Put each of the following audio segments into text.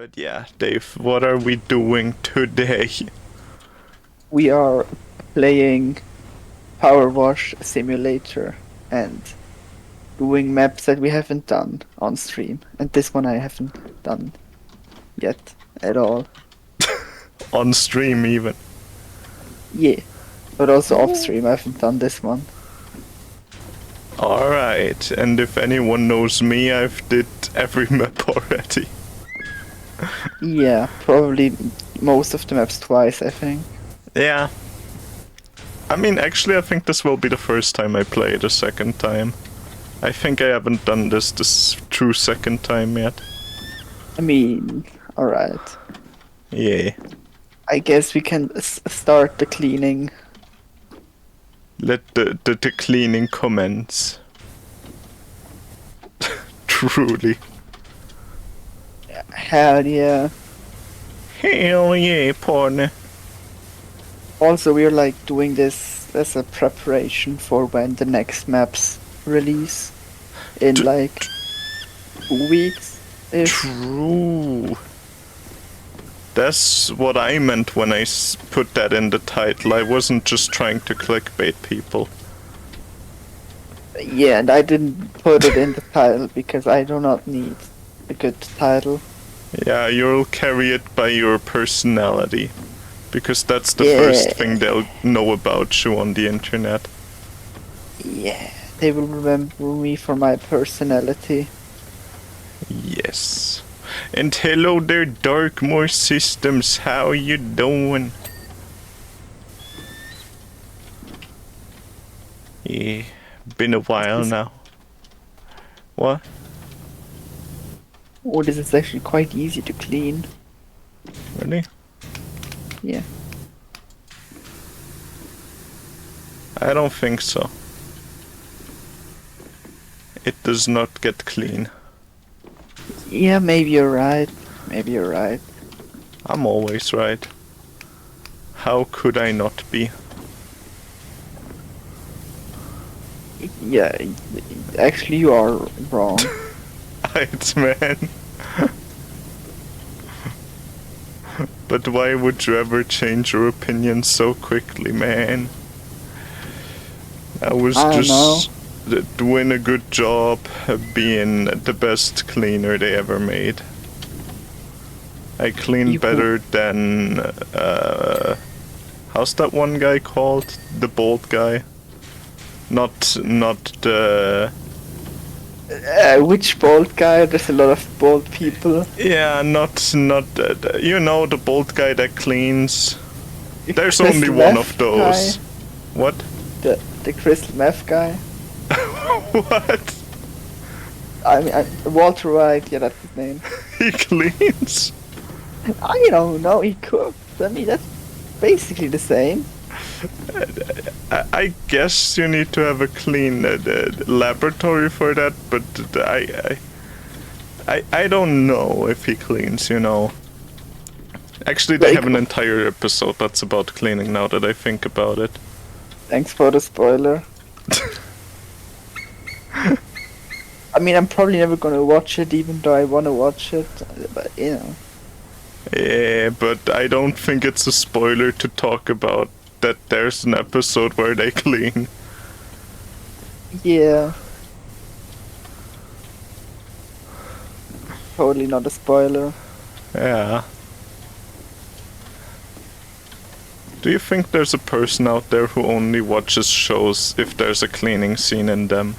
But yeah, Dave, what are we doing today? We are playing Power Wash Simulator and doing maps that we haven't done on stream. And this one I haven't done yet at all. On stream, even. Yeah, but also off stream I haven't done this one. Alright, and if anyone knows me, I've did every map already. Yeah, probably most of the maps twice, I think. Yeah. I mean, actually, I think this will be the first time I play it a second time. I think I haven't done this true second time yet. I mean, alright. Yeah. I guess we can start the cleaning. Let the cleaning commence. Truly. Hell yeah. Hell yeah, partner. Also, we're like doing this as a preparation for when the next maps release in like 2 weeks. True. That's what I meant when I put that in the title. I wasn't just trying to clickbait people. Yeah, and I didn't put it in the title because I do not need a good title. Yeah, you'll carry it by your personality. Because that's the first thing they'll know about you on the internet. Yeah, they will remember me for my personality. Yes. And hello there, Darkmoor Systems. How you doing? Yeah, been a while now. What? Oh, this is actually quite easy to clean. Really? Yeah. I don't think so. It does not get clean. Yeah, maybe you're right. Maybe you're right. I'm always right. How could I not be? Yeah, actually you are wrong. Right, man. But why would you ever change your opinion so quickly, man? I was just doing a good job being the best cleaner they ever made. I clean better than how's that one guy called? The bald guy? Not the which bald guy? There's a lot of bald people. Yeah, not you know, the bald guy that cleans. There's Chris only one of those. Guy. What? The crystal meth guy. What? I mean, Walter White. Yeah, that's his name. He cleans. I don't know. He cooks. I mean, that's basically the same. I guess you need to have a clean laboratory for that, but I don't know if he cleans, you know. Actually, they have an entire episode that's about cleaning now that I think about it. Thanks for the spoiler. I mean, I'm probably never gonna watch it, even though I wanna watch it, but you know. Yeah, but I don't think it's a spoiler to talk about that there's an episode where they clean. Yeah. Totally not a spoiler. Yeah. Do you think there's a person out there who only watches shows if there's a cleaning scene in them?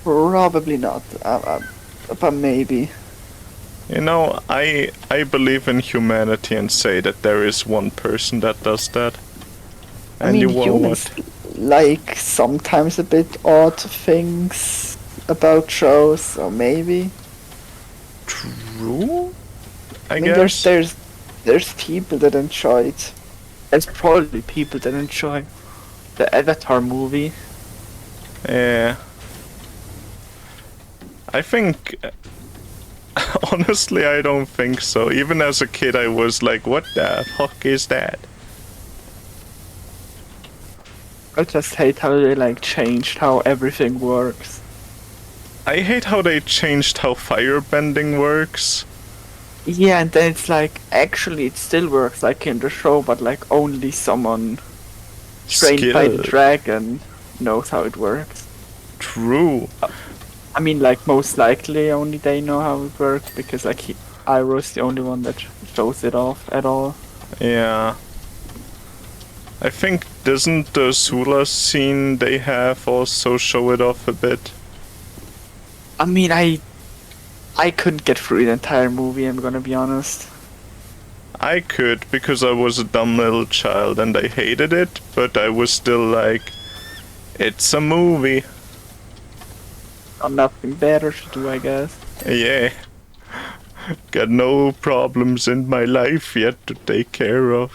Probably not, but maybe. You know, I believe in humanity and say that there is one person that does that. And I mean, you know humans what? like sometimes a bit odd things about shows, so maybe. True? I mean, guess. There's people that enjoy it. There's probably people that enjoy the Avatar movie. Yeah. I think... Honestly, I don't think so. Even as a kid, I was like, what the fuck is that? I just hate how they like changed how everything works. I hate how they changed how firebending works. Yeah, and then it's like, actually it still works like in the show, but like only someone trained by the Skill. dragon knows how it works. True. I mean, like, most likely only they know how it works, because like Iroh's the only one that shows it off at all. Yeah. I think doesn't the Sula scene they have also show it off a bit? I mean, I couldn't get through the entire movie, I'm gonna be honest. I could because I was a dumb little child and I hated it, but I was still like, it's a movie. Got nothing better to do, I guess. Yeah. Got no problems in my life yet to take care of.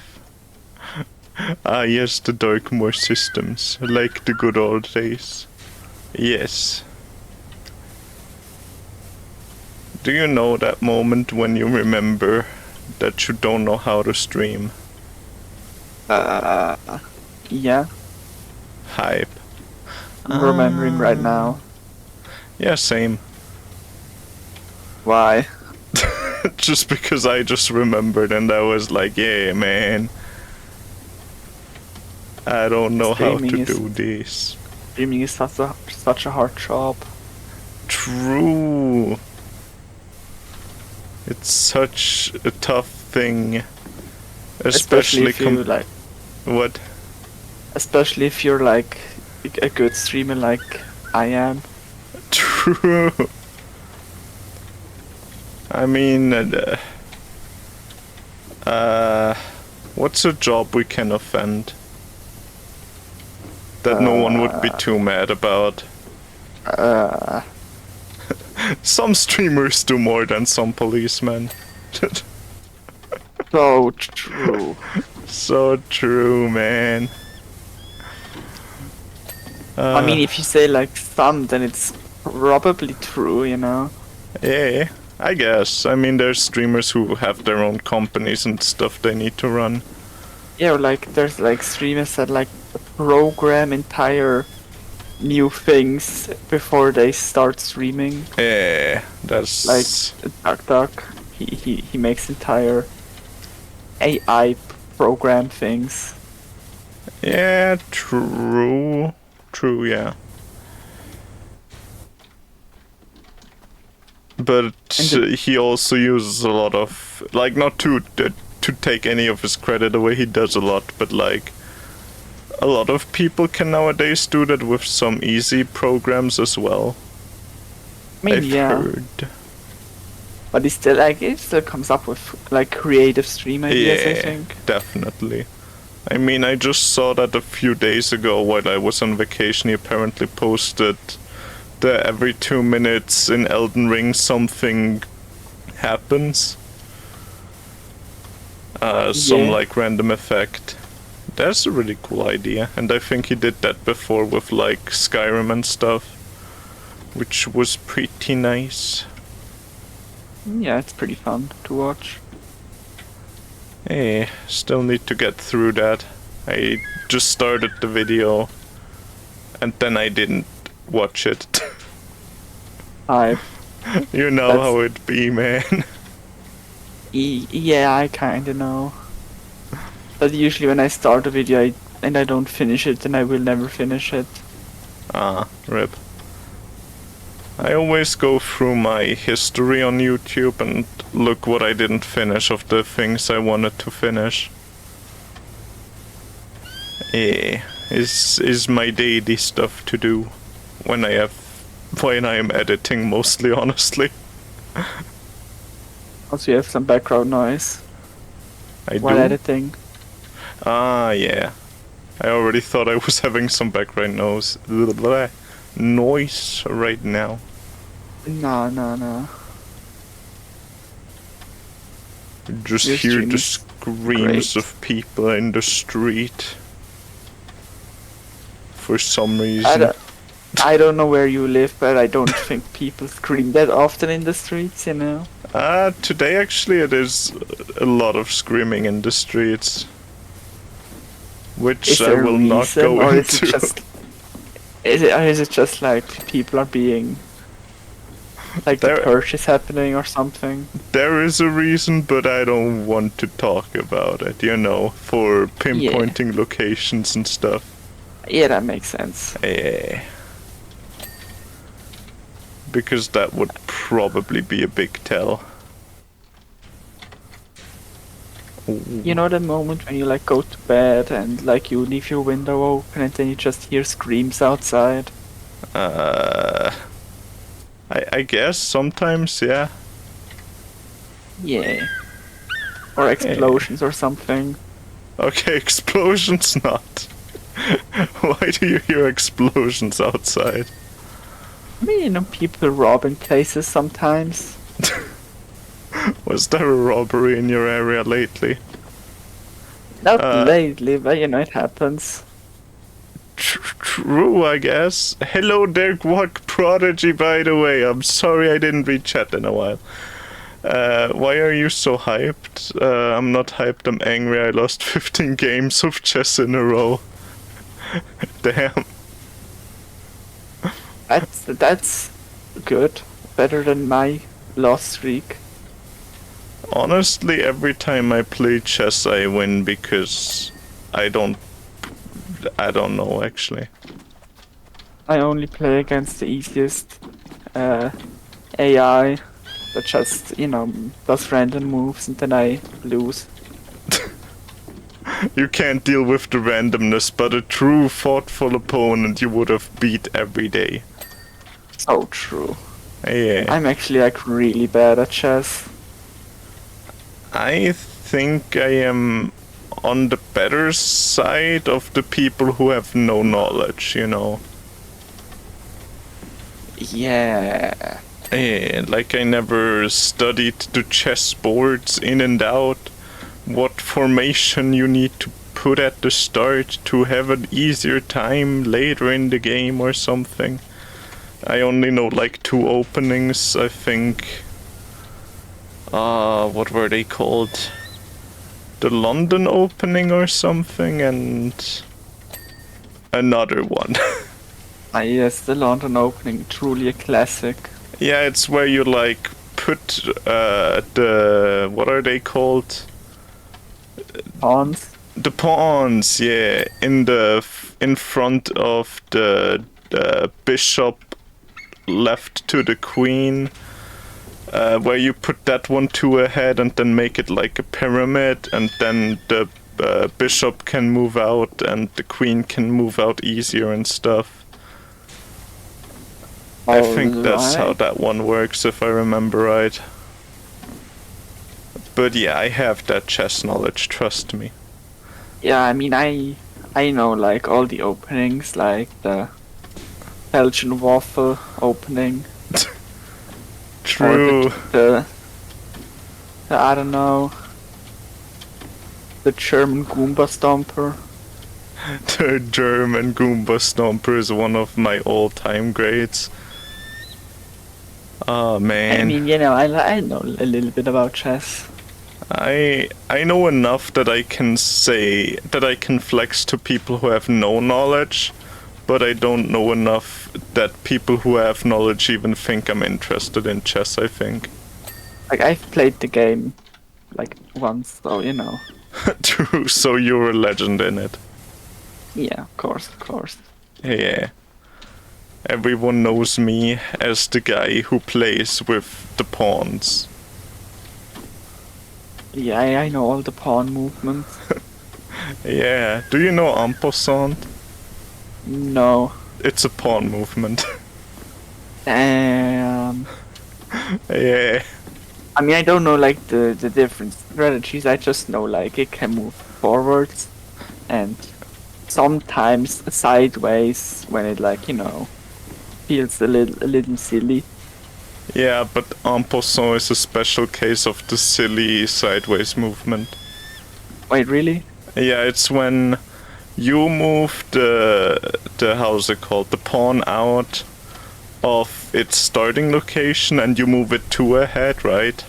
Ah, yes, the Darkmoor systems, like the good old days. Yes. Do you know that moment when you remember that you don't know how to stream? Yeah, Hype. I'm remembering right now. Yeah, same. Why? Just because I just remembered and I was like, yeah, man. I don't know how Streaming to is- do this. Streaming is such a hard job. True. It's such a tough thing. Especially if you like, what? especially if you're like a good streamer like I am. True. I mean, what's a job we can offend? That no one would be too mad about. Some streamers do more than some policemen. So true. So true, man. I mean, if you say like some, then it's probably true, you know? Yeah, I guess. I mean, there's streamers who have their own companies and stuff they need to run. Yeah, or like there's like streamers that like program entire new things before they start streaming. Yeah, that's Like Duck, he makes entire AI program things. yeah, true, true, yeah. But he also uses a lot of, like, not to take any of his credit away, he does a lot, but like a lot of people can nowadays do that with some easy programs as well. I mean, I've yeah, heard. but it still comes up with like creative stream ideas, I Yeah, think. definitely. I mean, I just saw that a few days ago while I was on vacation. He apparently posted that every 2 minutes in Elden Ring something happens. Some Yeah. like random effect. That's a really cool idea, and I think he did that before with like Skyrim and stuff, which was pretty nice. Yeah, it's pretty fun to watch. Hey, still need to get through that. I just started the video, and then I didn't watch it. You know That's- how it be, man. Yeah, I kinda know. But usually when I start a video and I don't finish it, then I will never finish it. Ah, rip. I always go through my history on YouTube and look what I didn't finish of the things I wanted to finish. Yeah, is my daily stuff to do when I am editing mostly, honestly. Also, you have some background noise I while do. editing. Ah, yeah. I already thought I was having some background noise right now. No. Just Your hear stream the is screams great. of people in the street. For some reason. I don't know where you live, but I don't think people scream that often in the streets, you know? Today actually it is a lot of screaming in the streets. Which Is I there a will not reason, go or is into. it just... Is it just like people are being Like the There, purge is happening or something. there is a reason, but I don't want to talk about it, you know, for Yeah. pinpointing locations and stuff. Yeah, that makes sense. Yeah. Because that would probably be a big tell. You know the moment when you like go to bed and like you leave your window open and then you just hear screams outside? Uh, I guess sometimes, yeah. Yeah. Or explosions or something. Okay, explosions not. Why do you hear explosions outside? I mean, you know, people robbing places sometimes. Was there a robbery in your area lately? Not Uh, lately, but you know, it happens. True, I guess. Hello there, Guac Prodigy, by the way. I'm sorry I didn't read chat in a while. Why are you so hyped? I'm not hyped, I'm angry. I lost 15 games of chess in a row. Damn. That's good. Better than my loss streak. Honestly, every time I play chess, I win because I don't know actually. I only play against the easiest AI that just, you know, does random moves and then I lose. You can't deal with the randomness, but a true thoughtful opponent you would have beat every day. So true. Yeah. I'm actually like really bad at chess. I think I am on the better side of the people who have no knowledge, you know. Yeah. Yeah, like I never studied the chess boards in and out, what formation you need to put at the start to have an easier time later in the game or something. I only know like 2 openings, I think. What were they called? The London opening or something, and another one. Ah, yes, the London opening, truly a classic. Yeah, it's where you like put the what are they called? Pawns. The pawns, yeah, in front of the bishop left to the queen. Where you put that one 2 ahead and then make it like a pyramid, and then the bishop can move out and the queen can move out easier and stuff. I think that's how that one works, if I remember right. But yeah, I have that chess knowledge, trust me. Yeah, I mean, I know like all the openings, like the Belgian waffle opening. True. Or the I don't know, the German Goomba Stomper. The German Goomba Stomper is one of my all-time greats. Oh man. I mean, you know, I know a little bit about chess. I know enough that I can say that I can flex to people who have no knowledge, but I don't know enough that people who have knowledge even think I'm interested in chess, I think. Like, I've played the game, like, once, so, you know. True, so you're a legend in it. Yeah, of course, of course. Yeah. Everyone knows me as the guy who plays with the pawns. Yeah, I know all the pawn movements. Yeah. Do you know en passant? No. It's a pawn movement. Damn. Yeah. I mean, I don't know, like, the different strategies, I just know, like, it can move forwards, and sometimes sideways when it, like, you know, feels a little silly. Yeah, but en passant is a special case of the silly sideways movement. Wait, really? Yeah, it's when you move the how's it called, the pawn out of its starting location and you move it 2 ahead, right?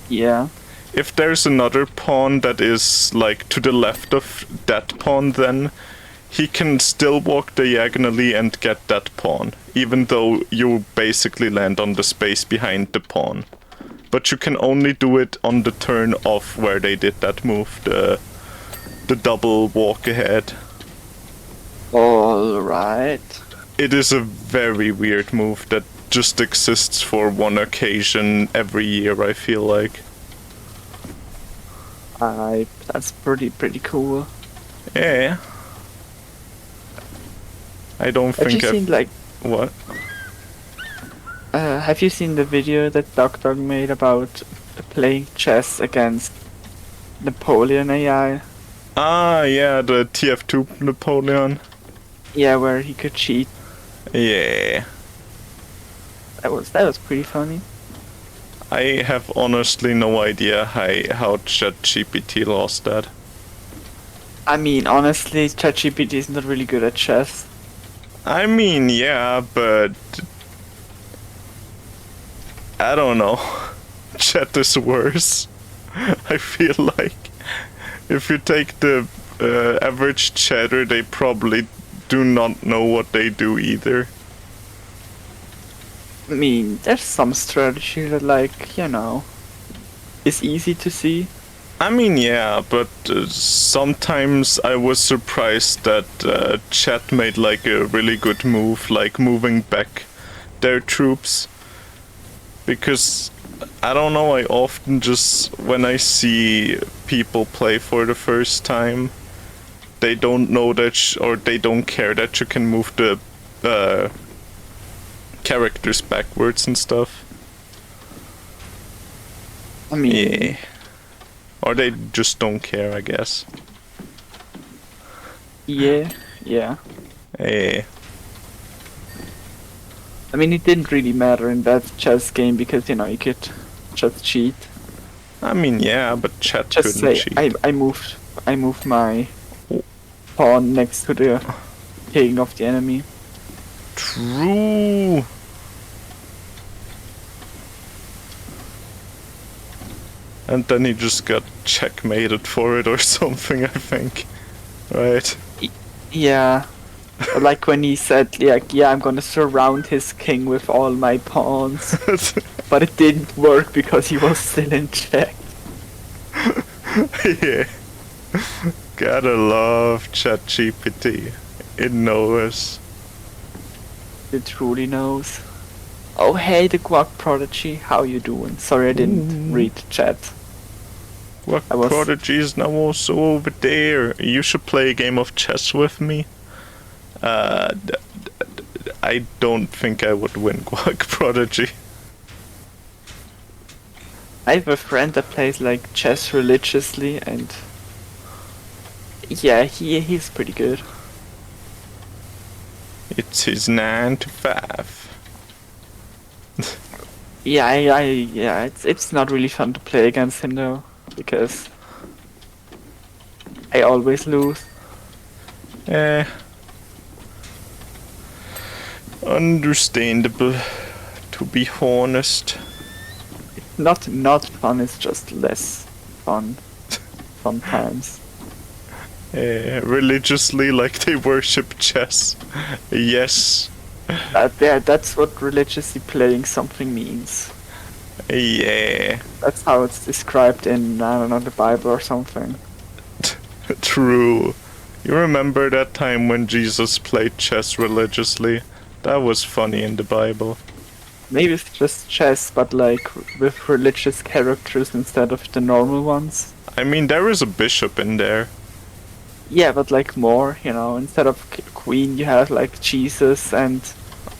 Yeah. If there's another pawn that is like to the left of that pawn, then he can still walk diagonally and get that pawn, even though you basically land on the space behind the pawn. But you can only do it on the turn of where they did that move, the double walk ahead. Alright. It is a very weird move that just exists for one occasion every year, I feel like. That's pretty cool. Yeah. I don't Have you think seen like What? have you seen the video that Dog made about playing chess against Napoleon AI? Ah, yeah, the TF2 Napoleon. Yeah, where he could cheat. Yeah. That was pretty funny. I have honestly no idea how ChatGPT lost that. I mean, honestly, ChatGPT is not really good at chess. I mean, yeah, but I don't know. Chat is worse. I feel like if you take the average chatter, they probably do not know what they do either. I mean, there's some strategy that, like, you know, is easy to see. I mean, yeah, but sometimes I was surprised that Chat made like a really good move, like moving back their troops. Because, I don't know, I often just, when I see people play for the first time, they don't know that, or they don't care that you can move the characters backwards and stuff. I mean, Yeah. Or they just don't care, I guess. yeah. Yeah. I mean, it didn't really matter in that chess game because, you know, you could just cheat. I mean, yeah, but Chat Just couldn't say, cheat. I moved my pawn next to the king of the enemy. True. And then he just got checkmated for it or something, I think. Right? Yeah. Like when he said, like, yeah, I'm gonna surround his king with all my pawns. But it didn't work because he was still in check. Yeah. Gotta love ChatGPT. It knows. It truly knows. Oh, hey, the Quack Prodigy, how you doing? Sorry, I didn't read chat. What I was- Prodigy is now also over there. You should play a game of chess with me. I don't think I would win Quack Prodigy. I have a friend that plays like chess religiously, and yeah, he's pretty good. It's his 9 to 5. Yeah, it's not really fun to play against him though, because I always lose. Eh. Understandable, to be honest. Not fun, it's just less fun sometimes. Religiously, like they worship chess. Yes. That's what religiously playing something means. Yeah. That's how it's described in, I don't know, the Bible or something. True. You remember that time when Jesus played chess religiously? That was funny in the Bible. Maybe it's just chess, but like with religious characters instead of the normal ones. I mean, there is a bishop in there. Yeah, but like more, you know, instead of queen you have like Jesus, and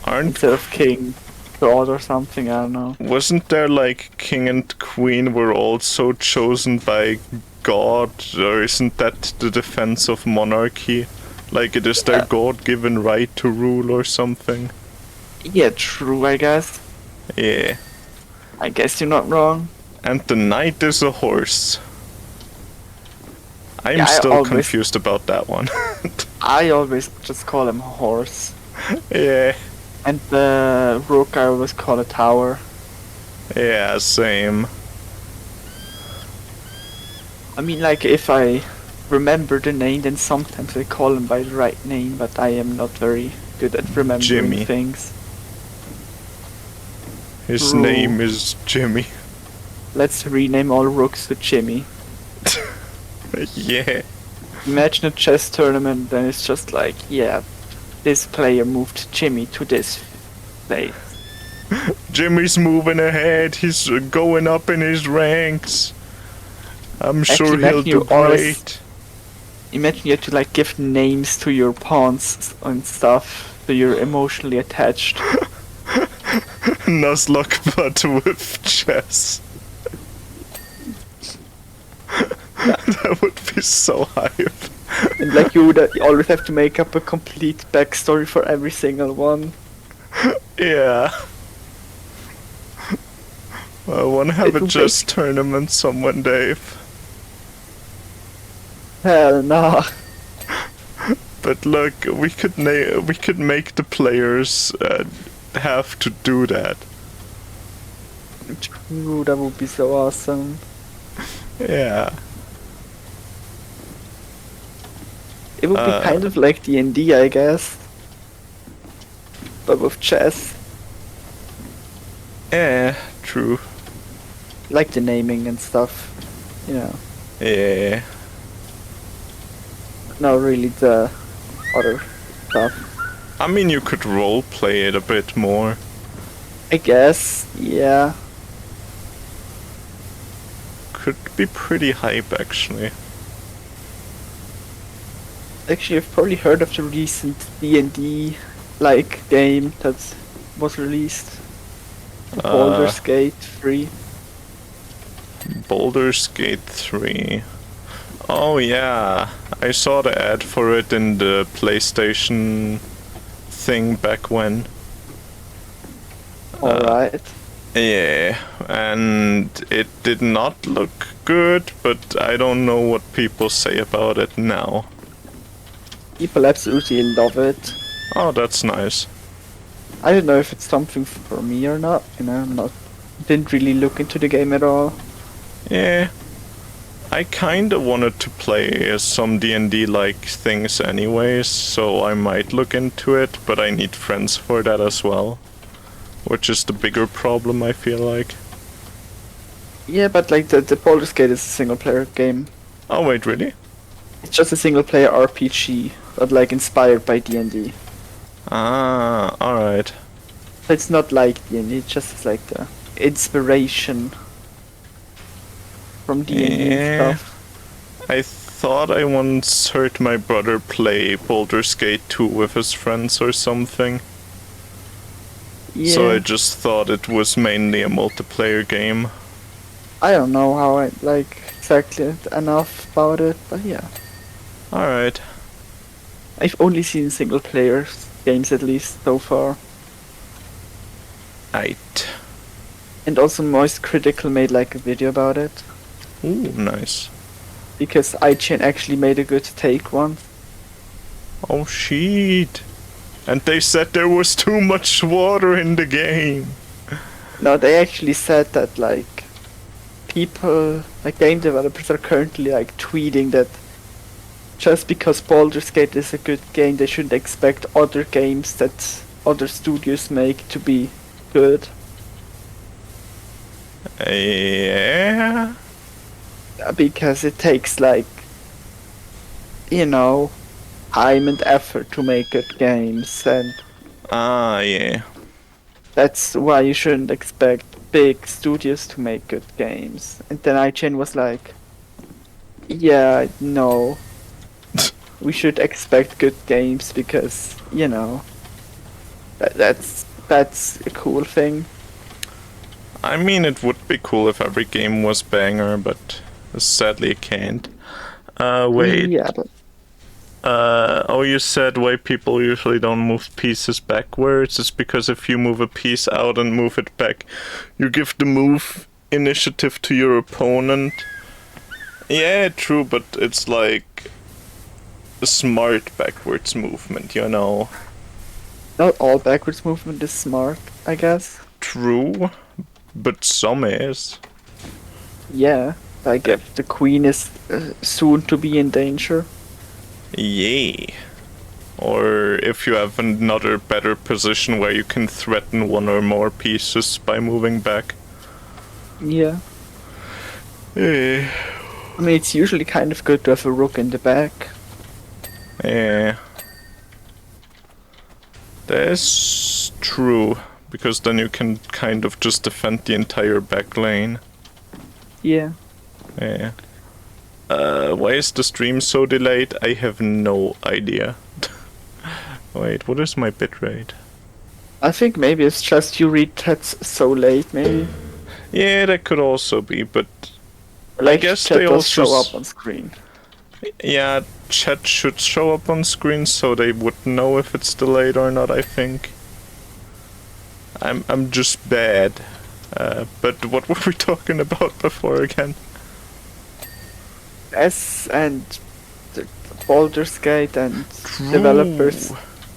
Aren't instead of king, God or something, I don't know. Wasn't there like king and queen were also chosen by God, or isn't that the defense of monarchy? Like it is their Yeah. God-given right to rule or something? Yeah, true, I guess. Yeah. I guess you're not wrong. And the knight is a horse. I'm Yeah, I still always- confused about that one. I always just call him horse. Yeah. And the rook I always call a tower. Yeah, same. I mean, like, if I remember the name, then sometimes I call him by the right name, but I am not very good at remembering Jimmy. things. His Bro. name is Jimmy. Let's rename all rooks to Jimmy. Yeah. Imagine a chess tournament, then it's just like, yeah, this player moved Jimmy to this place. Jimmy's moving ahead. He's going up in his ranks. I'm sure Actually, he'll imagine you do always- great. Imagine you have to like give names to your pawns and stuff, so you're emotionally attached. Nuzlocke but with chess. That would be so hype. And like you would always have to make up a complete backstory for every single one. Yeah. I wanna have It a would chess tournament someone, Dave. Hell no. But look, we could make the players have to do that. Ooh, that would be so awesome. Yeah. It would be kind of like D&D, I guess. But with chess. Yeah, true. Like the naming and stuff. You know. Yeah. Not really the other stuff. I mean, you could roleplay it a bit more. I guess, yeah. Could be pretty hype, actually. Actually, I've probably heard of the recent D&D like game that was released. Baldur's Gate 3. Baldur's Gate 3. Oh yeah, I saw the ad for it in the PlayStation thing back when. Alright. Yeah, and it did not look good, but I don't know what people say about it now. People absolutely love it. Oh, that's nice. I don't know if it's something for me or not, you know, didn't really look into the game at all. Yeah. I kinda wanted to play some D&D like things anyways, so I might look into it, but I need friends for that as well. Which is the bigger problem, I feel like. Yeah, but like the Baldur's Gate is a single player game. Oh wait, really? It's just a single player RPG, but like inspired by D&D. Ah, alright. So it's not like D&D, it's just like the inspiration from D&D Yeah. and stuff. I thought I once heard my brother play Baldur's Gate 2 with his friends or something. Yeah, So I just thought it was mainly a multiplayer game. I don't know how I like exactly enough about it, but yeah. Alright. I've only seen single player games at least so far. Aight. And also Moist Critical made like a video about it. Ooh, nice. Because IGN actually made a good take once. Oh shit. And they said there was too much water in the game. No, they actually said that like people, like game developers are currently like tweeting that just because Baldur's Gate is a good game, they shouldn't expect other games that other studios make to be good. Yeah. Because it takes like, you know, time and effort to make good games, and Ah, yeah. that's why you shouldn't expect big studios to make good games. And then IGN was like, yeah, no. We should expect good games because, you know, that's a cool thing. I mean, it would be cool if every game was banger, but sadly it can't. Wait. Yeah, but Oh, you said why people usually don't move pieces backwards is because if you move a piece out and move it back, you give the move initiative to your opponent. Yeah, true, but it's like a smart backwards movement, you know. not all backwards movement is smart, I guess. True, but some is. Yeah, like if the queen is soon to be in danger. Yay. Or if you have another better position where you can threaten one or more pieces by moving back. Yeah. Eh, I mean, it's usually kind of good to have a rook in the back. yeah. That's true, because then you can kind of just defend the entire back lane. Yeah. Yeah. Why is the stream so delayed? I have no idea. Wait, what is my bitrate? I think maybe it's just you read chats so late, maybe. Yeah, that could also be, but Like, guess chat they does also show up on screen. yeah, chat should show up on screen so they would know if it's delayed or not, I think. I'm just bad. But what were we talking about before again? And the Baldur's Gate and True. developers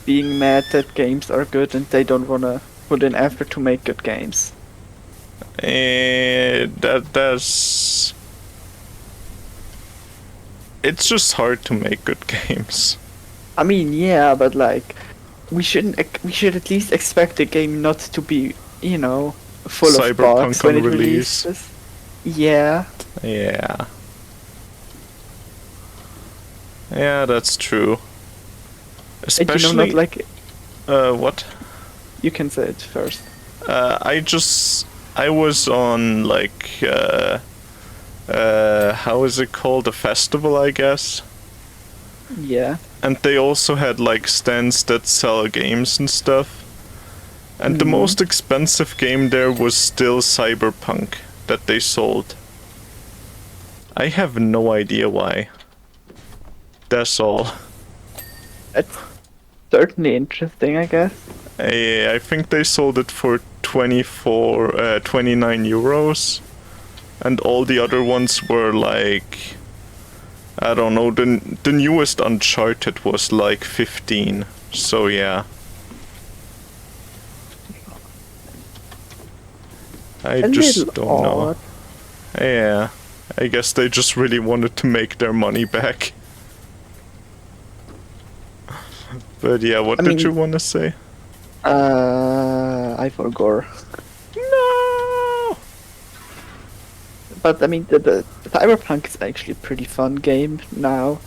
being mad that games are good and they don't wanna put in effort to make good games. That's... It's just hard to make good games. I mean, yeah, but like, we should at least expect the game not to be, you know, full of bugs Cyberpunk when on it release. releases. Yeah. Yeah. Yeah, that's true. And you know, not like... what? You can say it first. I was on, like, how is it called? A festival, I guess? Yeah. And they also had, like, stands that sell games and stuff. And the most expensive game there was still Cyberpunk that they sold. I have no idea why. That's all. That's certainly interesting, I guess. I think they sold it for 29 euros. And all the other ones were like... I don't know, the newest Uncharted was like 15. So yeah. I just don't know. Yeah. I guess they just really wanted to make their money back. But yeah, what did you want to say? I forgot. No! But I mean, the Cyberpunk is actually a pretty fun game now.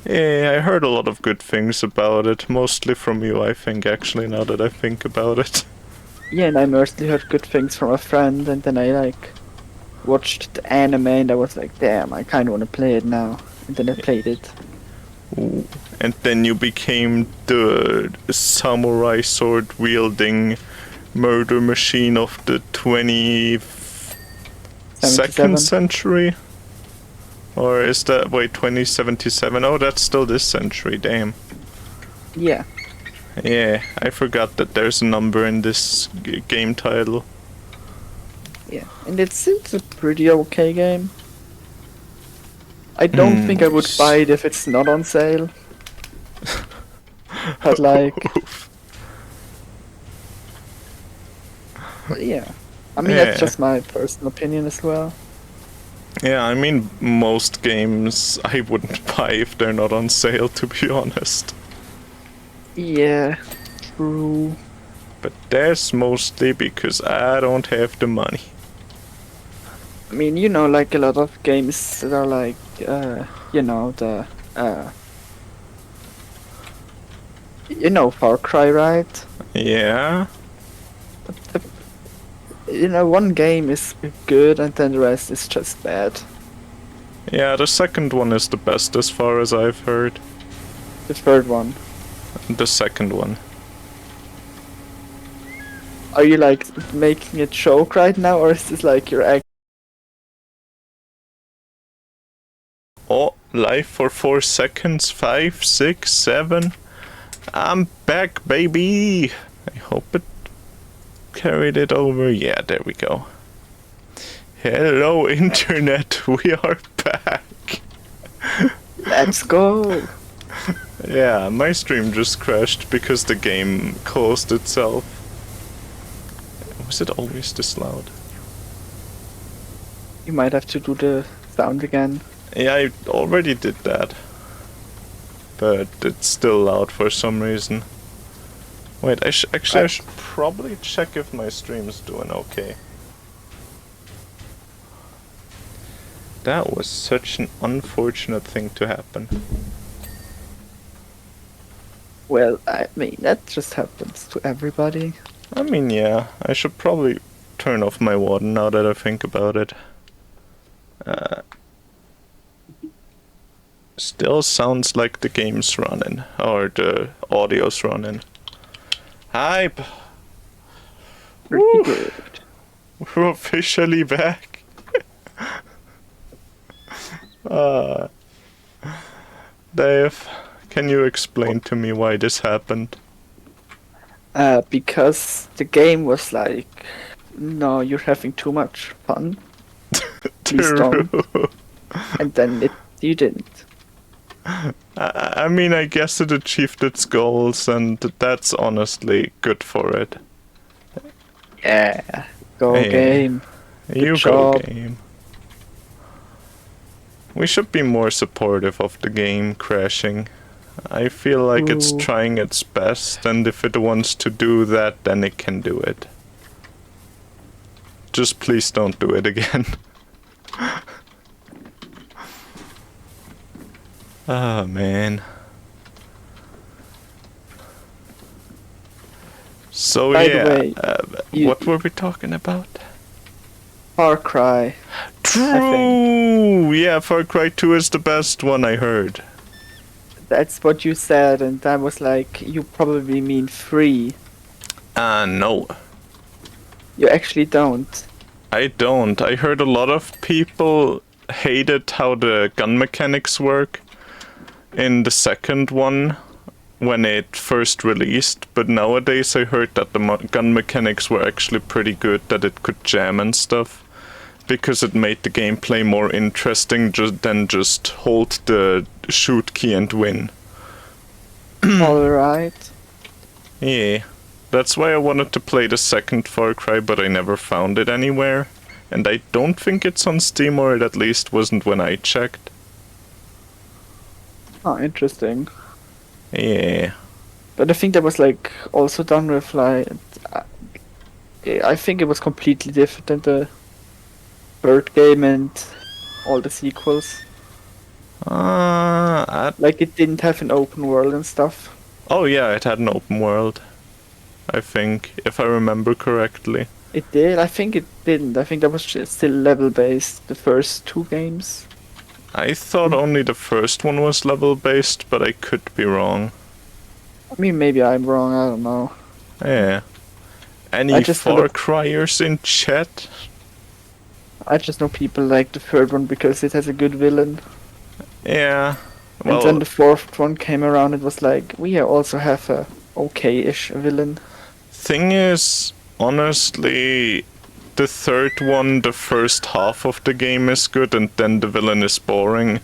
Yeah, I heard a lot of good things about it, mostly from you, I think, actually, now that I think about it. Yeah, and I mostly heard good things from a friend, and then I like watched the anime, and I was like, damn, I kind of want to play it now. And then I played it. Ooh. And then you became the samurai sword wielding murder machine of the 22nd century? Or is that, wait, 2077? Oh, that's still this century, damn. Yeah. Yeah, I forgot that there's a number in this game title. Yeah, and it's a pretty okay game. I don't think I would buy it if it's not on sale. But like... But yeah. I mean, that's just my personal opinion as well. Yeah, I mean, most games I wouldn't buy if they're not on sale, to be honest. Yeah, true. But that's mostly because I don't have the money. I mean, you know, like a lot of games that are like, you know, you know, Far Cry, right? Yeah. You know, one game is good and then the rest is just bad. Yeah, the second one is the best as far as I've heard. The third one. The second one. Are you like making a joke right now, or is this like your act? Oh, live for 4 seconds, 5, 6, 7. I'm back, baby! I hope it carried it over. Yeah, there we go. Hello, internet, we are back! Let's go! Yeah, my stream just crashed because the game closed itself. Was it always this loud? You might have to do the sound again. Yeah, I already did that. but it's still loud for some reason. Wait, I should probably check if my stream's doing okay. That was such an unfortunate thing to happen. Well, I mean, that just happens to everybody. I mean, yeah, I should probably turn off my warden now that I think about it. Still sounds like the game's running, or the audio's running. Hype! Pretty Woo! good. We're officially back. Dave, can you explain to me why this happened? Because the game was like, no, you're having too much fun. Please don't. And then you didn't. I mean, I guess it achieved its goals, and that's honestly good for it. Yeah, go Hey, game. You job. go game. We should be more supportive of the game crashing. I feel like it's Ooh. trying its best, and if it wants to do that, then it can do it. Just please don't do it again. Ah, man. So By the yeah, way, what were we talking about? Far Cry. True! Yeah, Far Cry 2 is the best one, I heard. That's what you said, and I was like, you probably mean 3. No. You actually don't. I don't. I heard a lot of people hated how the gun mechanics work in the second one when it first released, but nowadays I heard that the gun mechanics were actually pretty good, that it could jam and stuff, because it made the gameplay more interesting than just hold the shoot key and win. Alright. Yeah. That's why I wanted to play the second Far Cry, but I never found it anywhere. And I don't think it's on Steam, or it at least wasn't when I checked. Oh, interesting. Yeah. But I think that was like also done with like, I think it was completely different than the third game and all the sequels. Like it didn't have an open world and stuff. Oh yeah, it had an open world. I think, if I remember correctly. It did? I think it didn't. I think that was just still level based, the first 2 games. I thought only the first one was level based, but I could be wrong. I mean, maybe I'm wrong, I don't know. Yeah. Any I just Far Cryers in chat? I just know people like the third one because it has a good villain. Yeah. And Well, then the fourth one came around, it was like, we also have a okay-ish villain. thing is, honestly, the third one, the first half of the game is good, and then the villain is boring.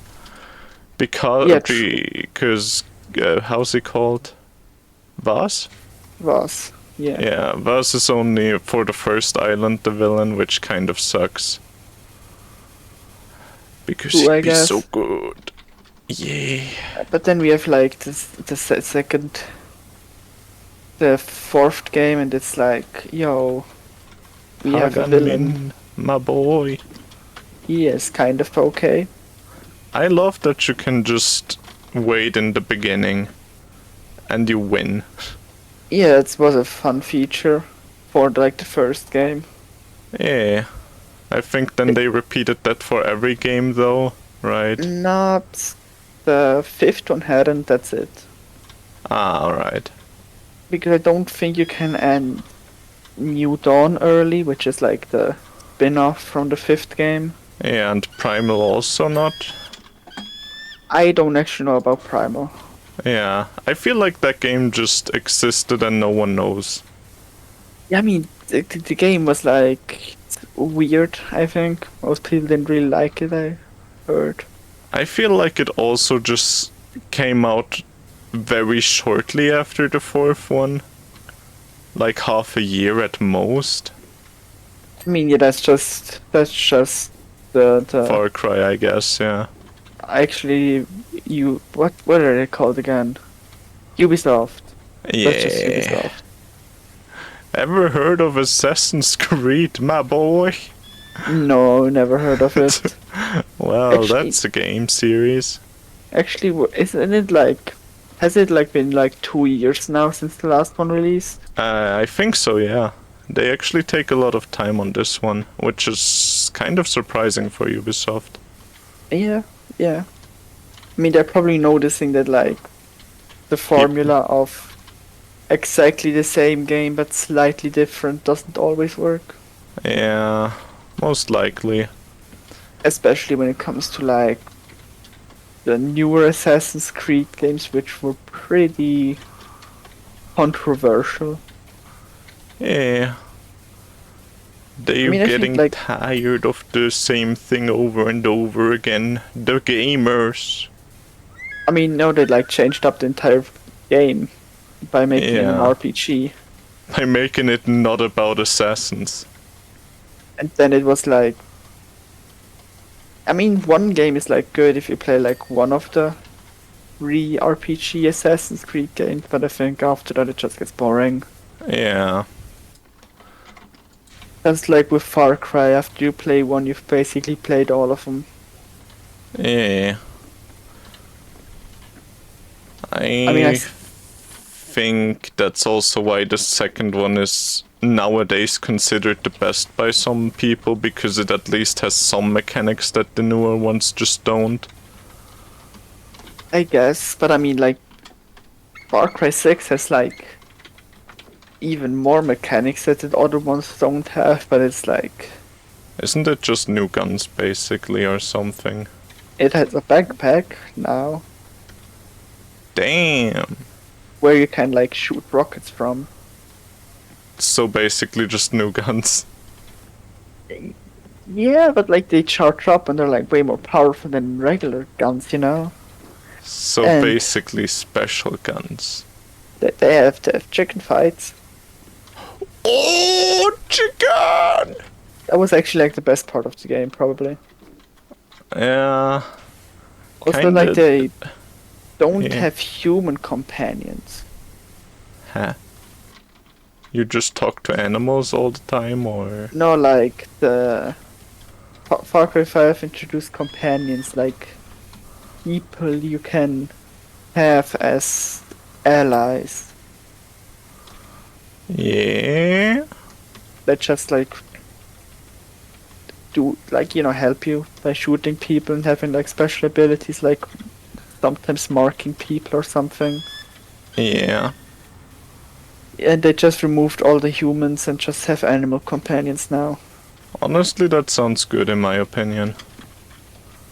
Because, how's he called? Vas? Was, yeah. Yeah, Vas is only for the first island the villain, which kind of sucks. Because Ooh, I he'd be guess. so good. Yeah. But then we have like the fourth game, and it's like, yo, we have a villain. Hagan, my boy. He is kind of okay. I love that you can just wait in the beginning and you win. Yeah, it was a fun feature for like the first game. Yeah. I think then they repeated that for every game though, right? Not the fifth one hadn't, that's it. Ah, alright. Because I don't think you can end New Dawn early, which is like the spin-off from the fifth game. Yeah, and Primal also not. I don't actually know about Primal. Yeah, I feel like that game just existed and no one knows. Yeah, I mean, the game was like weird, I think. Most people didn't really like it, I heard. I feel like it also just came out very shortly after the fourth one. Like half a year at most. I mean, yeah, that's just the Far Cry, I guess, yeah. Actually, what are they called again? Ubisoft. That's just Yeah. Ubisoft. Ever heard of Assassin's Creed, my boy? No, never heard of it. Well, Actually, that's a game series. isn't it like, has it like been like 2 years now since the last one released? I think so, yeah. They actually take a lot of time on this one, which is kind of surprising for Ubisoft. Yeah, yeah. I mean, they're probably noticing that like the formula of exactly the same game but slightly different doesn't always work. Yeah, most likely. Especially when it comes to like the newer Assassin's Creed games, which were pretty controversial. Yeah. I They're mean, I think getting like, tired of the same thing over and over again. The gamers. I mean, now they like changed up the entire game by making it an Yeah. RPG, By making it not about assassins. and then it was like, I mean, one game is like good if you play like one of the re-RPG Assassin's Creed games, but I think after that it just gets boring. Yeah. That's like with Far Cry, after you play one, you've basically played all of them. Yeah. I mean, I think that's also why the second one is nowadays considered the best by some people, because it at least has some mechanics that the newer ones just don't. I guess, but I mean, like, Far Cry 6 has like even more mechanics that the other ones don't have, but it's like, Isn't it just new guns basically or something? it has a backpack now Damn. where you can like shoot rockets from. So basically just new guns. Yeah, but like they charge up and they're like way more powerful than regular guns, you know? So And- basically special guns. They have chicken fights. Oh, chicken! That was actually like the best part of the game, probably. Yeah. Also, like kinda- they don't yeah. have human companions. Huh. You just talk to animals all the time, or? No, like the Far Cry 5 introduced companions, like people you can have as allies Yeah. that just like do like, you know, help you by shooting people and having like special abilities, like sometimes marking people or something. Yeah. And they just removed all the humans and just have animal companions now. Honestly, that sounds good in my opinion.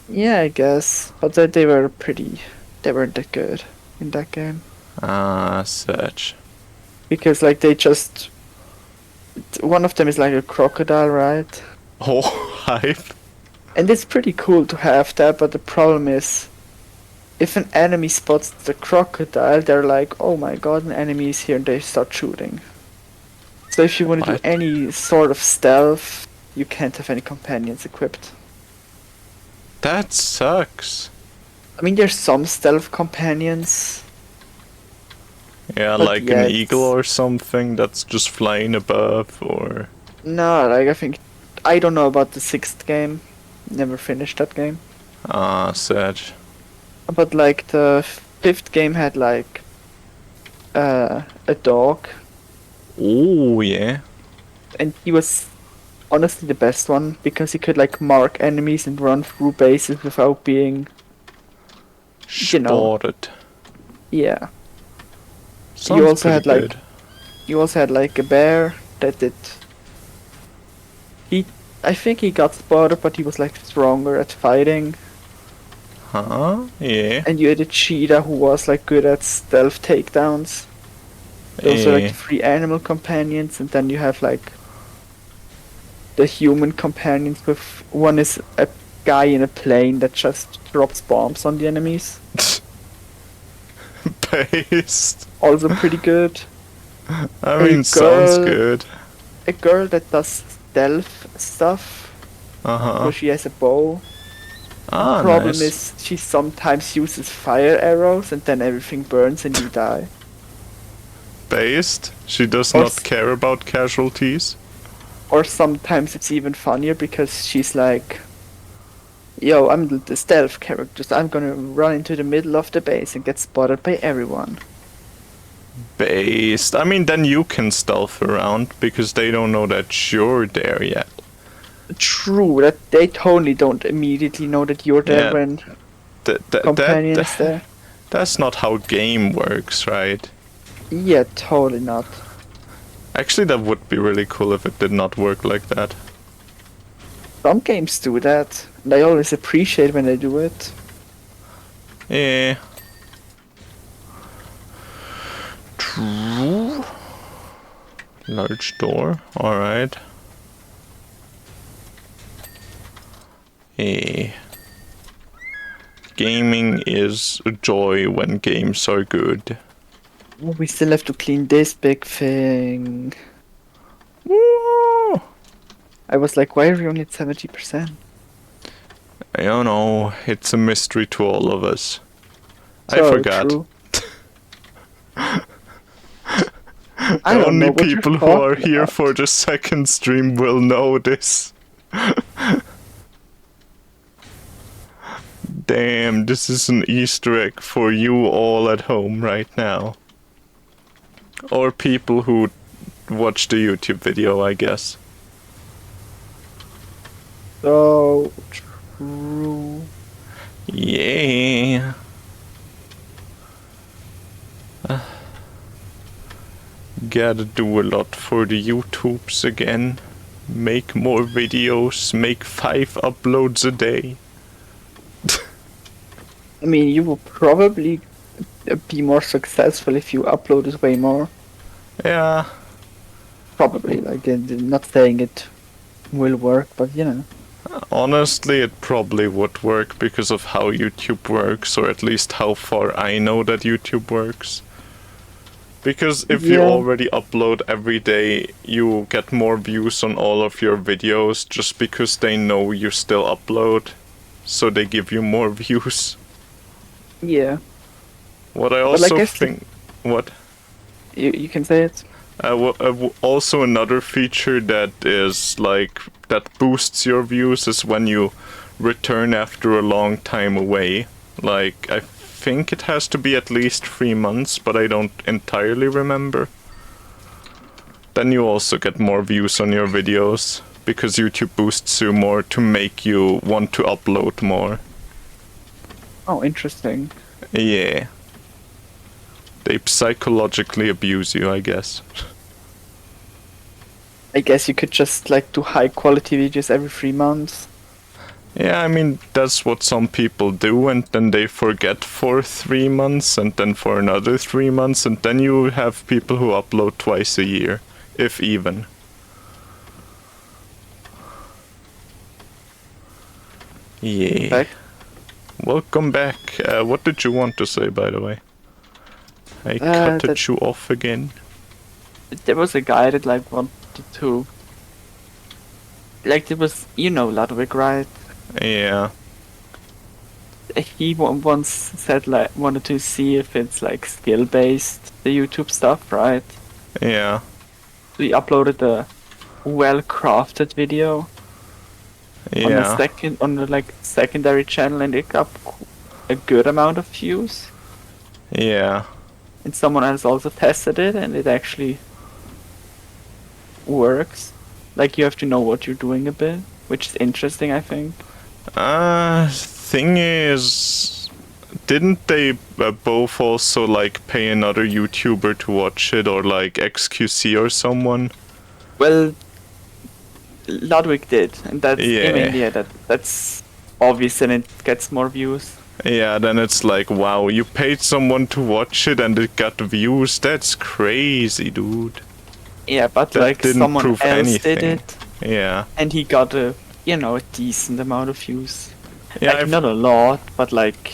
Yeah, I guess, but they weren't that good in that game. Ah, such. Because like they just, one of them is like a crocodile, right? Oh, hype. And it's pretty cool to have that, but the problem is, if an enemy spots the crocodile, they're like, oh my god, an enemy is here, and they start shooting. So if you want to do What? any sort of stealth, you can't have any companions equipped. That sucks. I mean, there's some stealth companions. Yeah, But like yeah, an it's- eagle or something that's just flying above, or. No, like I don't know about the sixth game. Never finished that game. Ah, such. But like the fifth game had like a dog, Oh, yeah. and he was honestly the best one because he could like mark enemies and run through bases without being, you know. Spotted. Yeah. Sounds also had, pretty like- good. You also had like a bear that did. I think he got spotted, but he was like stronger at fighting. Huh? Yeah. And you had a cheetah who was like good at stealth takedowns. Those are like Eh. the three animal companions, and then you have like the human companions. With one is a guy in a plane that just drops bombs on the enemies. Based. Also pretty good. I mean, sounds good. A girl that does stealth stuff, Uh huh. where she has a bow. Ah, Problem nice. is, she sometimes uses fire arrows and then everything burns and you die. Based. She does Or, not care about casualties. or sometimes it's even funnier because she's like, yo, I'm the stealth character, so I'm gonna run into the middle of the base and get spotted by everyone. Based. I mean, then you can stealth around because they don't know that you're there yet. True, that they totally don't immediately know that you're there Yeah. when That companion is there. that's not how game works, right? Yeah, totally not. Actually, that would be really cool if it did not work like that. Some games do that, and I always appreciate when they do it. Yeah. True. Large door. Alright. Eh. Gaming is a joy when games are good. Oh, we still have to clean this big thing. Woo! I was like, why are we only at 70%? I don't know, it's a mystery to all of us. I So forgot. true. I The don't know only what you're people who are talking here about. for the second stream will know this. Damn, this is an Easter egg for you all at home right now. Or people who watch the YouTube video, I guess. So true. Yeah. Gotta do a lot for the YouTubes again. Make more videos, make 5 uploads a day. I mean, you will probably be more successful if you uploaded way more. Yeah, Probably, like, not saying it will work, but you know. honestly, it probably would work because of how YouTube works, or at least how far I know that YouTube works. Because if you Yeah. already upload every day, you get more views on all of your videos just because they know you still upload. So they give you more views. Yeah, What I But, like, also I still- think... What? you can say it. Also another feature that is like that boosts your views is when you return after a long time away. Like I think it has to be at least 3 months, but I don't entirely remember. Then you also get more views on your videos because YouTube boosts you more to make you want to upload more. Oh, interesting. Yeah. They psychologically abuse you, I guess. I guess you could just like do high quality videos every 3 months. Yeah, I mean, that's what some people do, and then they forget for 3 months, and then for another 3 months, and then you have people who upload twice a year, if even. Yeah. Back. Welcome back. What did you want to say, by the way? I cut that- you off again. There was a guy that like wanted to. Like there was, you know, Ludwig, right? Yeah. He once said like wanted to see if it's like skill based, the YouTube stuff, right? Yeah. So he uploaded a well crafted video on a Yeah. secondary channel, and it got a good amount of views. Yeah. And someone else also tested it, and it actually works. Like you have to know what you're doing a bit, which is interesting, I think. Thing is, didn't they both also like pay another YouTuber to watch it, or like XQC or someone? Well, Ludwig did, and that's I mean, Yeah. that's obvious, and it gets more views. Yeah, then it's like, wow, you paid someone to watch it and it got views. That's crazy, dude. Yeah, but That like didn't someone prove else anything. did it, Yeah. and he got a decent amount of views. Yeah, Like not a lot, but like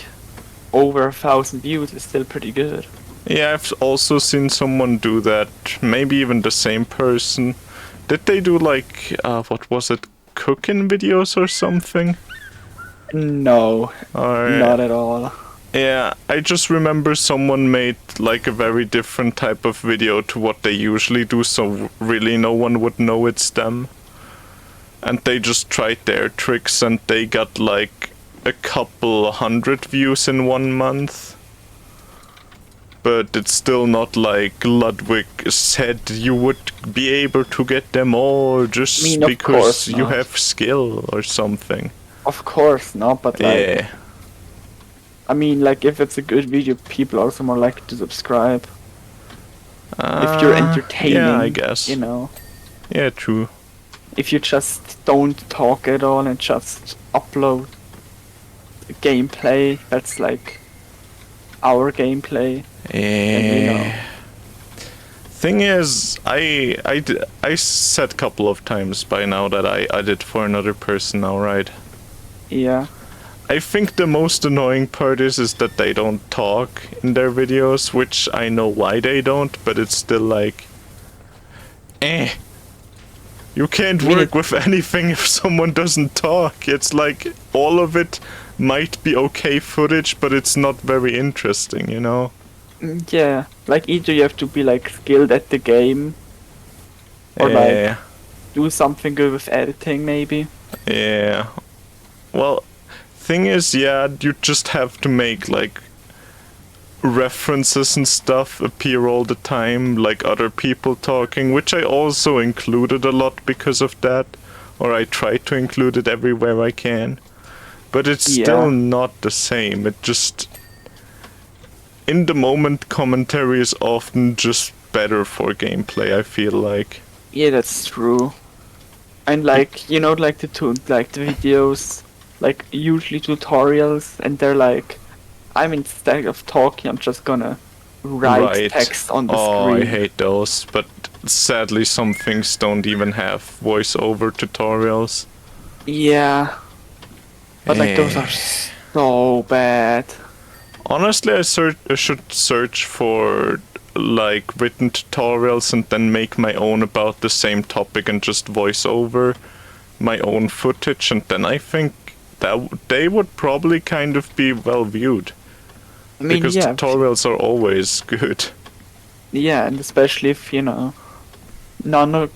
over 1,000 views is still pretty good. yeah, I've also seen someone do that. Maybe even the same person. Did they do like, what was it, cooking videos or something? No, Or not at all. yeah, I just remember someone made like a very different type of video to what they usually do, so really no one would know it's them. And they just tried their tricks and they got like a couple hundred views in 1 month. But it's still not like Ludwig said you would be able to get them all just I mean, of because course you not. have skill or something. Of course not, but like, Yeah. I mean, like, if it's a good video, people are also more likely to subscribe. If you're entertaining, yeah, I guess. you know. Yeah, true. If you just don't talk at all and just upload gameplay, that's like our gameplay. Yeah. Thing is, I said a couple of times by now that I did for another person now, right? Yeah. I think the most annoying part is that they don't talk in their videos, which I know why they don't, but it's still like, you can't I mean, work with anything if someone doesn't talk. It's like all of it might be okay footage, but it's not very interesting, you know? Yeah. Like, either you have to be like skilled at the game, or like Yeah. do something good with editing, maybe. Yeah. Well, thing is, yeah, you just have to make like references and stuff appear all the time, like other people talking, which I also included a lot because of that, or I try to include it everywhere I can. But it's still Yeah. not the same. It just, in the moment, commentary is often just better for gameplay, I feel like. Yeah, that's true. And like, you know, like the videos, like usually tutorials, and they're like, instead of talking, I'm just gonna write text on the Oh, I screen. hate those, but sadly some things don't even have voiceover tutorials. Yeah, but like those are so bad. Honestly, I should search for like written tutorials and then make my own about the same topic and just voice over my own footage, and then I think that they would probably kind of be well viewed. I mean, Because yeah, tutorials are always good. yeah, and especially if you know, no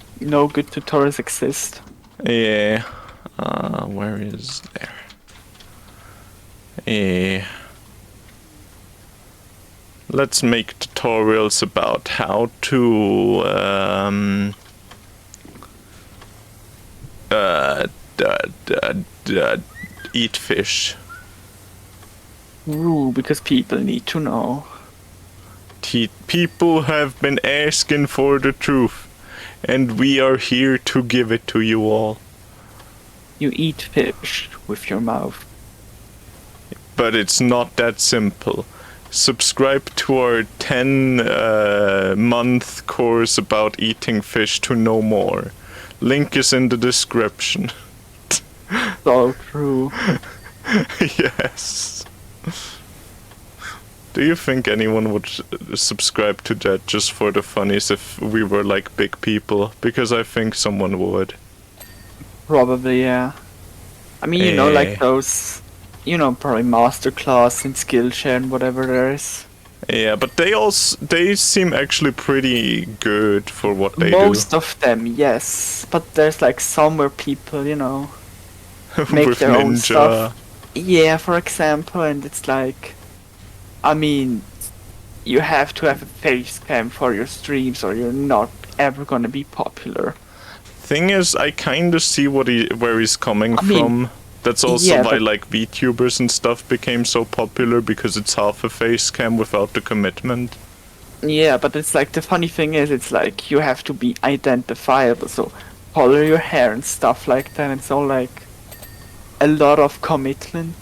good tutorials exist. Yeah. Where is there? Yeah. Let's make tutorials about how to eat fish. Ooh, because people need to know. People have been asking for the truth, and we are here to give it to you all. You eat fish with your mouth. But it's not that simple. Subscribe to our 10-month course about eating fish to know more. Link is in the description. So true. Yes. Do you think anyone would subscribe to that just for the funnies if we were like big people? Because I think someone would. Probably, yeah. I mean, you know, like those, you know, probably masterclass and Skillshare and whatever there is. Yeah, but they seem actually pretty good for what they Most of them, yes, but there's like some where people, you know, do. make With their own Ninja. stuff. Yeah, for example, and it's like, I mean, you have to have a face cam for your streams or you're not ever gonna be popular. Thing is, I kind of see where he's coming I mean, from. That's also yeah, why but- like VTubers and stuff became so popular, because it's half a face cam without the commitment. Yeah, but it's like the funny thing is, it's like you have to be identifiable, so color your hair and stuff like that. It's all like a lot of commitment,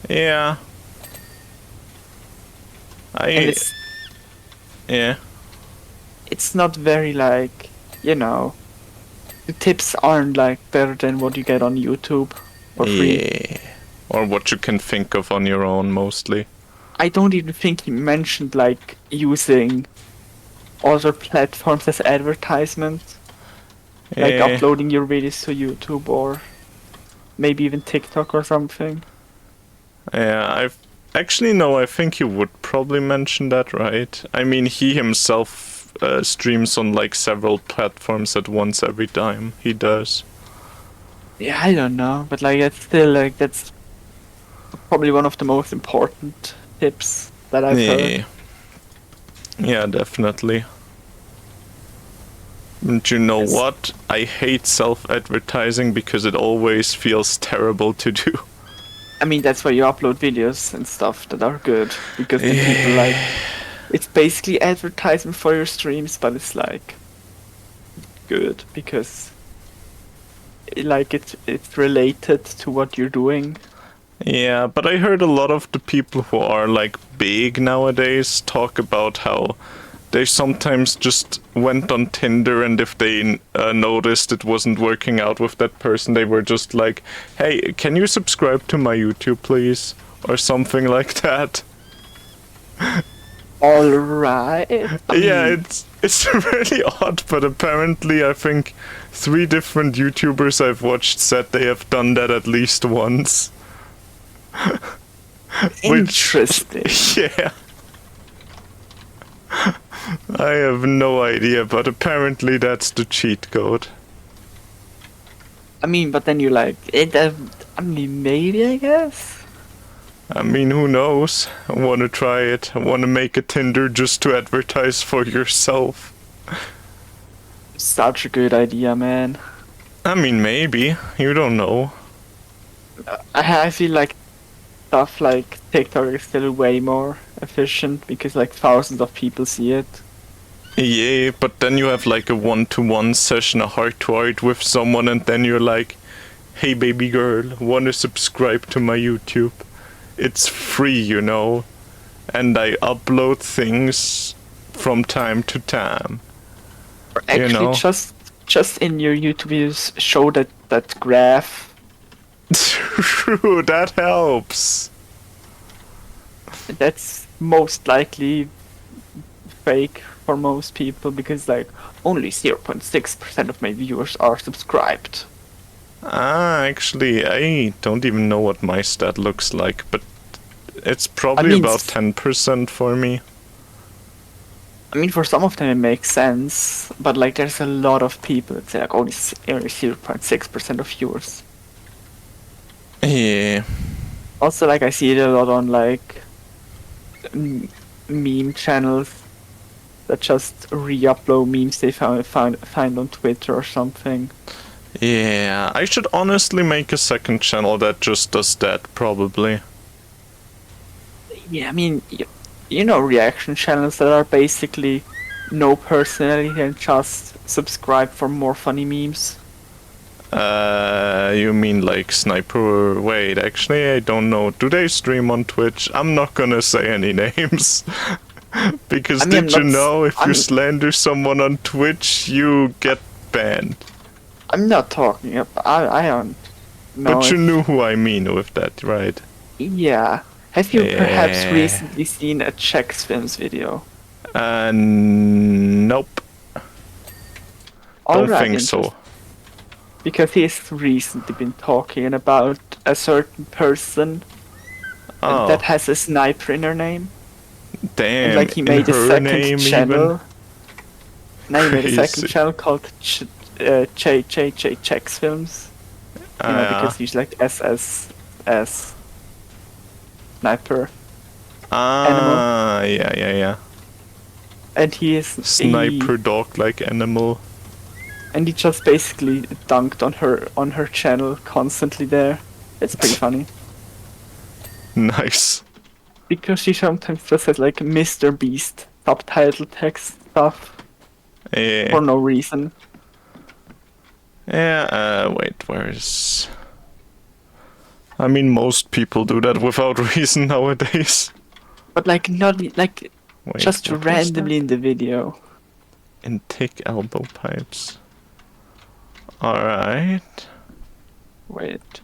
Yeah. and Yeah. it's not very like, you know, the tips aren't like better than what you get on YouTube for free. Yeah. Or what you can think of on your own, mostly. I don't even think he mentioned like using other platforms as advertisements, like Yeah. uploading your videos to YouTube or maybe even TikTok or something. Yeah, I think you would probably mention that, right? I mean, he himself streams on like several platforms at once every time he does. Yeah, I don't know, but like it's still like that's probably one of the most important tips that I've heard. Yeah, yeah, definitely. And you know Yes. what? I hate self-advertising because it always feels terrible to do. I mean, that's why you upload videos and stuff that are good, because then people like Yeah. it's basically advertisement for your streams, but it's like good because it's related to what you're doing. Yeah, but I heard a lot of the people who are like big nowadays talk about how they sometimes just went on Tinder and if they noticed it wasn't working out with that person, they were just like, hey, can you subscribe to my YouTube, please? Or something like that. All right. Yeah, it's really odd, but apparently I think 3 different YouTubers I've watched said they have done that at least once. Interesting. Yeah. I have no idea, but apparently that's the cheat code. I mean, but then you like it. I mean, maybe I guess. I mean, who knows? I want to try it. I want to make a Tinder just to advertise for yourself. Such a good idea, man. I mean, maybe. You don't know. I feel like stuff like TikTok is still way more efficient because like thousands of people see it. Yeah, but then you have like a one-to-one session, a heart-to-heart with someone, and then you're like, hey baby girl, wanna subscribe to my YouTube? It's free, you know? And I upload things from time to time. Or actually, know? just in your YouTube videos, show that graph. True, that helps. That's most likely fake for most people because like only 0.6% of my viewers are subscribed. Ah, actually, I don't even know what my stat looks like, but it's probably mean, about 10% for me. I mean, for some of them it makes sense, but like there's a lot of people that say like only 0.6% of viewers. Yeah. Also, like I see it a lot on like meme channels that just re-upload memes they find on Twitter or something. Yeah, I should honestly make a second channel that just does that, probably. Yeah, I mean, you know, reaction channels that are basically no personality and just subscribe for more funny memes. You mean like Sniper? Wait, actually, I don't know. Do they stream on Twitch? I'm not gonna say any names. Because I mean, did you know if you slander someone on Twitch, you get banned? I'm not talking about. I don't know. But you knew who I mean with that, right? Yeah. Have you perhaps recently seen a Chex Films video? Nope. Don't think so. Because he's recently been talking about a certain person that has a sniper in her name. Damn, And like he made a second channel. Even? Now he made a second channel called Chex Films. You know, because he's like SS sniper animal. Yeah. And he is sniper dog-like animal. And he just basically dunked on her channel constantly there. It's pretty funny. Nice. Because she sometimes just has like Mr. Beast subtitle text stuff. Yeah. For no reason. Yeah, wait, where is... I mean, most people do that without reason nowadays. But like, not like, wait, just randomly in the video. Intake elbow pipes. Alright. Wait.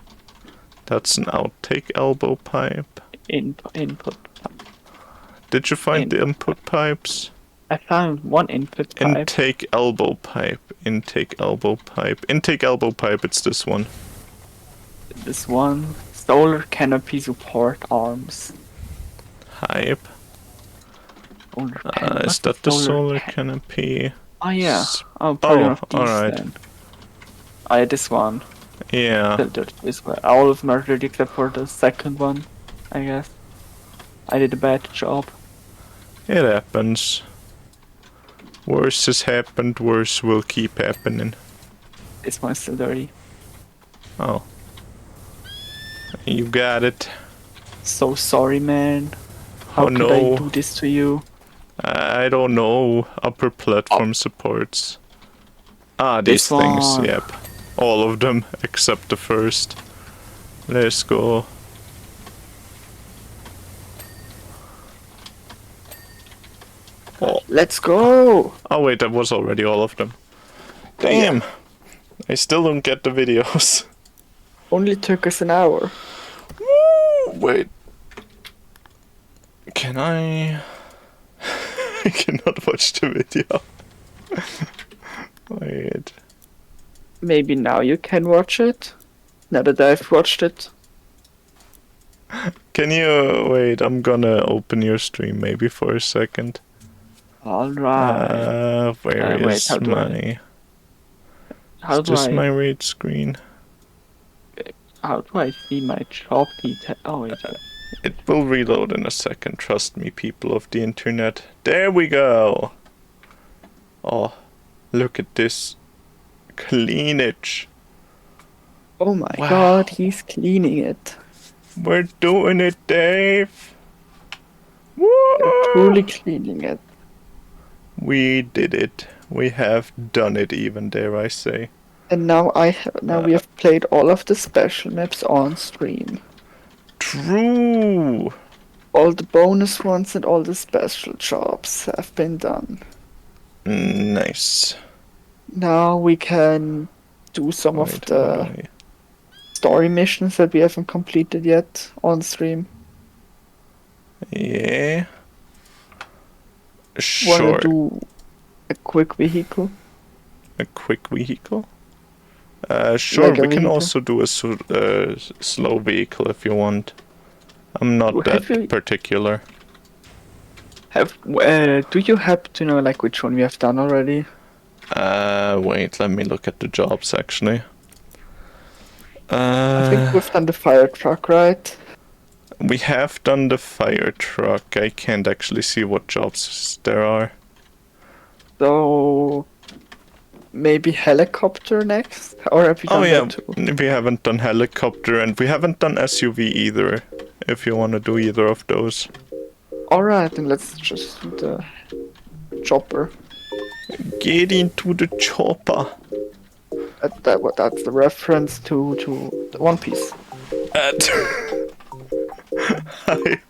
That's an outtake elbow pipe. Input pipe. Did you find the input pipes? I found one input pipe. Intake elbow pipe. Intake elbow pipe. Intake elbow pipe, it's this one. This one. Solar canopy support arms. Hype. Solar panel. Is that the solar canopy? Oh yeah. S- Oh, probably Oh, one of these alright. then. Oh yeah, this one. Yeah. This one. All of them are ready except for the second one, I guess. I did a bad job. It happens. Worse has happened, worse will keep happening. This one's still dirty. Oh. You got it. So sorry, man. How Oh could I no. do this to you? I don't know. Upper platform supports. Ah, these This things, one. yep. All of them, except the first. Let's go. Oh, Let's go! oh wait, that was already all of them. Damn! I still don't get the videos. Only took us an hour. Wait. Can I... I cannot watch the video. Wait. Maybe now you can watch it. Now that I've watched it. Can you... Wait, I'm gonna open your stream maybe for a second. Alright. Where wait, is how do I- my... How Is do this I my read screen? see my job detail? Oh wait. It will reload in a second, trust me, people of the internet. There we go! Oh, look at this cleanage. Oh my Wow. god, he's cleaning it. We're doing it, Dave! You're Woo! truly cleaning it. We did it. We have done it even, dare I say. And now we have played all of the special maps on stream. True! All the bonus ones and all the special jobs have been done. Nice. Now we can do some of Wait, the how do I- story missions that we haven't completed yet on stream. Yeah. Wanna Sure. do a quick vehicle? A quick vehicle? Sure, Like a we can vehicle? also do a slow vehicle if you want. I'm not Have that you- particular. Do you happen to know like which one we have done already? Wait, let me look at the jobs actually. I think we've done the fire truck, right? We have done the fire truck. I can't actually see what jobs there are. So maybe helicopter next, or have you done Oh yeah, that too? we haven't done helicopter and we haven't done SUV either. If you want to do either of those. Alright, then let's just do the chopper. Get into the chopper. That's the reference to the One Piece. At Hype.